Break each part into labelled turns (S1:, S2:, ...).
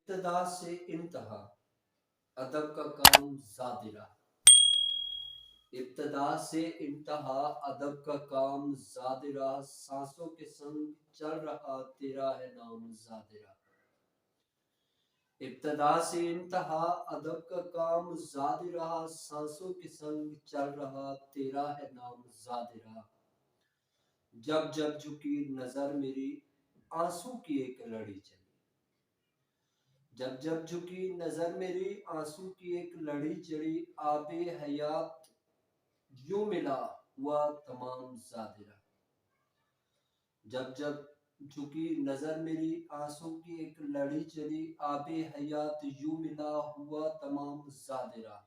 S1: ابتدا سے انتہا ادب کا کام زادرہ، ابتدا سے انتہا ادب کا کام زادرہ، سانسوں کے سنگ چل رہا تیرا ہے نام زادرہ، ابتدا سے انتہا ادب کا کام زادرہ، سانسوں کے سنگ چل رہا تیرا ہے نام زادرہ، جب جب جھکی نظر میری آنسوں کی ایک لڑی چلی، جب جب جھکی نظر میری آنسوں کی ایک لڑی چڑی، آب حیات یوں ملا ہوا تمام زادرہ، جب جب جھکی نظر میری آنسوں کی ایک لڑی چلی، آب حیات یوں ملا ہوا تمام زادرہ،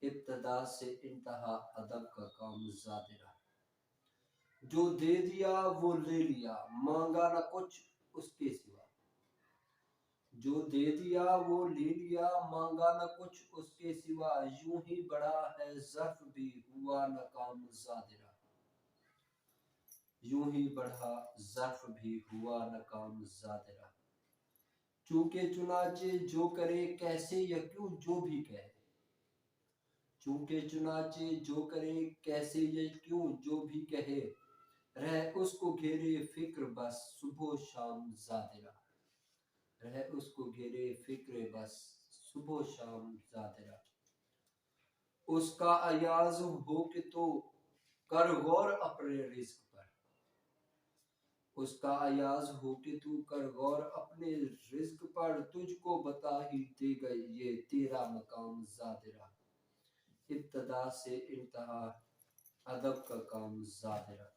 S1: ابتدا سے انتہا ادب کا کام زادرہ، جو دے دیا وہ لے لیا مانگا نہ کچھ اس کے سوا، جو دے دیا وہ لے لیا مانگا نہ کچھ اس کے سوا، یوں ہی بڑھا ہے ظرف بھی ہوا نہ کام زادرہ، یوں ہی بڑھا ظرف بھی ہوا نہ کام زادرہ، چونکہ چنانچہ جو کرے کیسے یا کیوں جو بھی کہے، چونکہ چنانچہ جو کرے کیسے یا کیوں جو بھی کہے، رہ اس کو گھیرے فکر بس صبح و شام زادرہ، رہ اس کو گھیرے فکر بس صبح و شام زادرہ، اس کا ایاز ہو کہ تو کر غور اپنے رزق پر، اس کا ایاز ہو کہ تو کر غور اپنے رزق پر، تجھ کو بتا ہی دے گا یہ تیرا مقام زادرہ، ابتدا سے انتہا ادب کا کام زادرہ۔